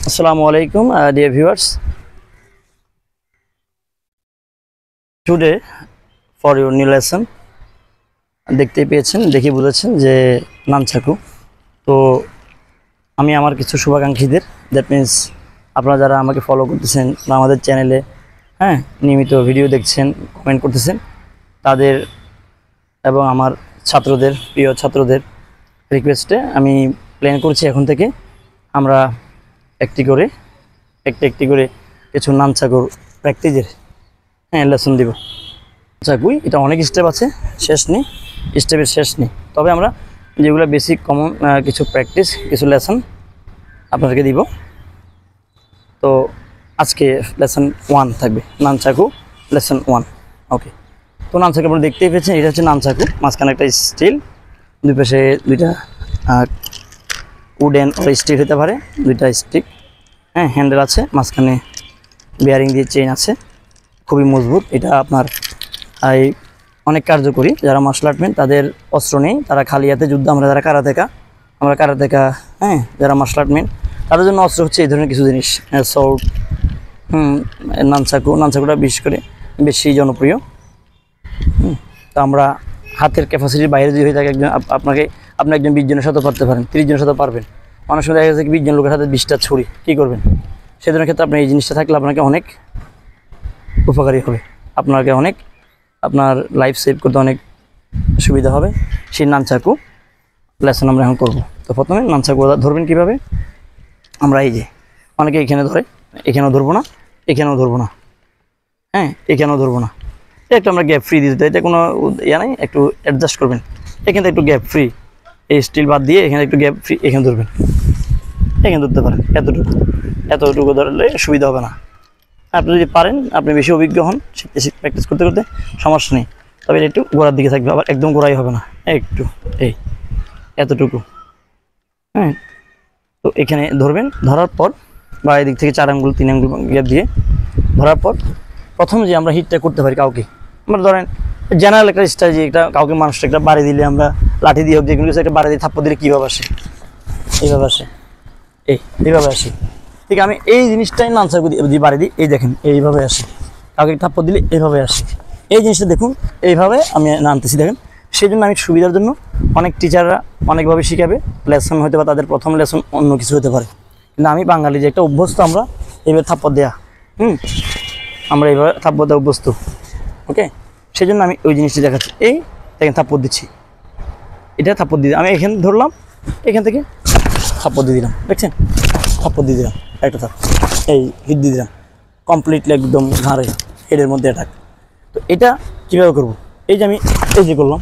Assalamu alaikum, dear viewers. Today for your new lesson, দেখতে পেয়েছেন, দেখে বুঝেছেন যে নানচাকু। তো আমি আমার কিছু শুভাকাঙ্ক্ষীদের, দ্যাট মিন্স আপনারা যারা আমাকে ফলো করতেছেন বা আমাদের চ্যানেলে নিয়মিত ভিডিও দেখছেন, কমেন্ট করতেছেন, তাদের এবং আমার ছাত্রদের, প্রিয় ছাত্রদের রিকোয়েস্টে আমি প্ল্যান করছি এখন থেকে আমরা একটি করে কিছু নানচাকুর প্র্যাকটিসের লেসন দিব। চাকুই এটা অনেক স্টেপ আছে, শেষ নেই, স্টেপের শেষ নেই। তবে আমরা যেগুলো বেসিক কমন কিছু প্র্যাকটিস, কিছু লেসন আপনাদেরকে দিব। তো আজকে লেসন 1 থাকবে, নানচাকু লেসন 1। ওকে, তো নানচাকু আপনারা দেখতেই পেয়েছেন, এটা হচ্ছে নানচাকু। মাঝখানে একটা স্টিল, দুই পাশে দুইটা উডেন স্টিক হতে পারে, দুইটা স্টিক, হ্যান্ডেল আছে, মাঝখানে বেয়ারিং দিয়ে চেইন আছে, খুবই মজবুত। এটা আপনার অনেক কার্যকরী। যারা মার্শাল আর্টম্যান তাদের অস্ত্র নেই, তারা খালি হাতে যুদ্ধ, আমরা যারা কারাতেকা যারা মার্শাল আর্টম্যান তাদের জন্য অস্ত্র হচ্ছে এই ধরনের কিছু জিনিস, সর্ট, নানচাকুটা বিশেষ করে বেশি জনপ্রিয়। তো আমরা হাতের ক্যাপাসিটির বাইরে যদি হয়ে থাকে আপনি একজন 20 জনের সাথে পারতে পারেন, 30 জনের সাথে পারবেন। অনেক সময় দেখা যাচ্ছে 20 জন লোকের হাতে 20টা ছুরি, কী করবেন? সেই ধরনের ক্ষেত্রে আপনার এই জিনিসটা থাকলে আপনাকে অনেক উপকারী হবে, আপনার লাইফ সেভ করতে অনেক সুবিধা হবে। সেই নানচাকু লেসন আমরা এখন করব। তো প্রথমে নানচাকু ধরবেন কীভাবে? আমরা এই যে অনেকে এখানে ধরে, এখানেও ধরবো না, এখানেও ধরবো না, এখানেও ধরবো না, একটু আমরা গ্যাপ ফ্রি দিতে, এটা কোনো নাই, একটু অ্যাডজাস্ট করবেন। এখানে একটু গ্যাপ ফ্রি, এই স্টিল বাদ দিয়ে এখানে একটু গ্যাপ ফ্রি, এখানে ধরবেন, এখানে ধরতে পারেন। এতটুকু ধরলে সুবিধা হবে না। আপনি যদি পারেন, আপনি বেশি অভিজ্ঞ হন, প্র্যাকটিস করতে করতে সমস্যা নেই। তবে এটা একটু গোড়ার দিকে থাকবে, আবার একদম গোড়াই হবে না, একটু এতটুকু। তো এখানে ধরবেন, ধরার পর বা এদিক থেকে 4 আঙ্গুল 3 আঙ্গুল গ্যাপ দিয়ে ধরার পর প্রথম যে আমরা হিটটা করতে পারি কাউকে, আমরা ধরেন জেনারেল একটা স্ট্র্যাটেজি, একটা কাউকে মানুষটা একটা বাড়ি দিলে, আমরা লাঠি দিয়ে হোক, যে কোনো কিছু একটা বাড়ি দিয়ে থাপ্পড় দিলে কীভাবে আসে? এইভাবে আসে, এইভাবে আসে। ঠিক আমি এই জিনিসটাই নানচাকু দিয়ে বাড়ি দিই, এই দেখেন এইভাবে আসে। কাউকে থাপ্পড় দিলে এইভাবে আসে। এই জিনিসটা দেখুন, এইভাবে আমি নানতেছি, দেখেন। সেই জন্য আমি সুবিধার জন্য অনেক টিচাররা অনেকভাবে শিখাবে, লেসন হতে পারে তাদের প্রথম লেসন অন্য কিছু হতে পারে, কিন্তু আমি বাঙালি যে একটা অভ্যস্ত, আমরা এইভাবে থাপ্পড় দেয়া, আমরা এইভাবে থাপ্পড় দেওয়া অভ্যস্ত। ওকে, সেই জন্য আমি ওই জিনিসটি দেখাচ্ছি। এই দেখেন থাপ্পড় দিচ্ছি, এটা থাপ্পড় দিয়ে আমি এখানে ধরলাম, এখান থেকে থাপ্পড় দিয়ে দিলাম, দেখছেন? থাপ্পড় দিয়ে দিলাম, একটা থাপ্পড়, এই হিট দিয়ে দিলাম, কমপ্লিটলি একদম ঘাড়ে, হেডের মধ্যে অ্যাটাক। তো এটা কীভাবে করবো? এই যে আমি এই যে করলাম,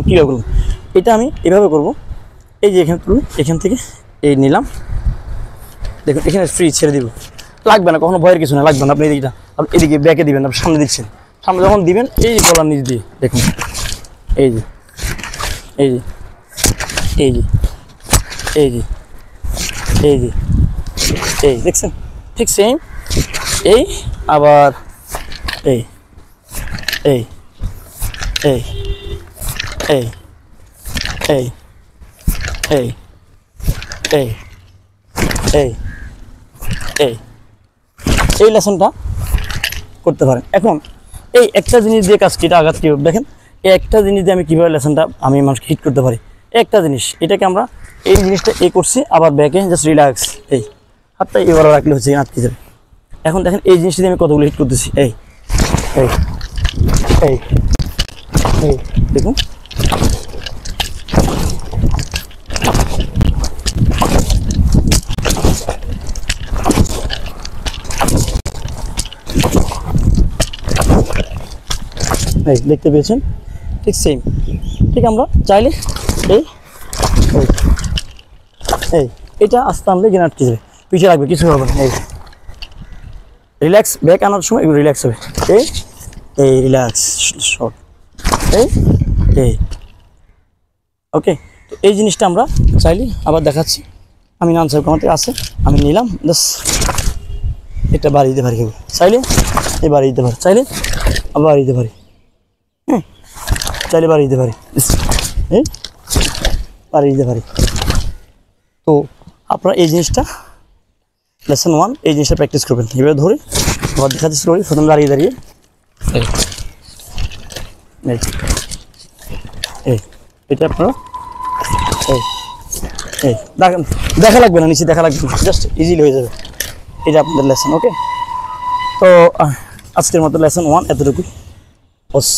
কীভাবে করলাম? এটা আমি এভাবে করব। এই যে এখানে তুলুন, এখান থেকে এই নিলাম, দেখুন এখানে ফ্রি ছেড়ে দিব, লাগবে না, কখনো ভয়ের কিছু না, লাগবে না। আপনি এদিকে ব্যাকে দিবেন, আপনি সামনে দিচ্ছেন, সামনে যখন দিবেন এই যে গলার নিচ দিয়ে দেখুন, এই দেখছেন? ঠিক সেম, আবার এই লেসনটা করতে পারেন। এখন এই একটা জিনিস দিয়ে কাজটিটা আঘাত কীভাবে, দেখেন এই একটা জিনিস দিয়ে আমি কীভাবে লেসনটা আমি মানুষকে হিট করতে পারি। একটা জিনিস, এটাকে আমরা এই জিনিসটা করছি, আবার ব্যাকে জাস্ট রিল্যাক্স, হাতটা এবারে রাখলে হচ্ছে আটকে যাবে। এখন দেখেন এই জিনিসটা দিয়ে আমি কতগুলো হিট করতেছি, দেখুন। দেখতে পেয়েছেন? ঠিক সেম। ঠিক আমরা চাইলে এটা আস্তে আনলে যেন আটকে যাবে, পিছিয়ে রাখবে, কিছু হবে না। রিল্যাক্স, ব্যাক আনার সময় এগুলো রিল্যাক্স হবে, রিল্যাক্স শর্ট, ওকে। তো এই জিনিসটা আমরা চাইলে আবার দেখাচ্ছি, আমি নানচাকু আমাদের আছে, আমি নিলাম, জাস্ট এটা বাড়িয়ে দিতে পারি, চাইলে এই বাড়িয়ে দিতে পারি, চাইলে আবার বাড়িয়ে দিতে পারি। চাইলে বাড়িয়ে দিতে পারি, বাড়িয়ে দিতে পারি। তো আপনারা এই জিনিসটা লেসন 1 এই জিনিসটা প্র্যাকটিস করবেন। এভাবে ধরে আবার দেখাতে শুরু করি, প্রথম দাঁড়িয়ে দাঁড়িয়ে এই এটা আপনারা এই দেখা লাগবে না, নিচে দেখা লাগবে না, জাস্ট ইজিলি হয়ে যাবে। এটা আপনাদের লেসন। ওকে, তো আজকের মতো লেসন 1 এতটুকুই। বস।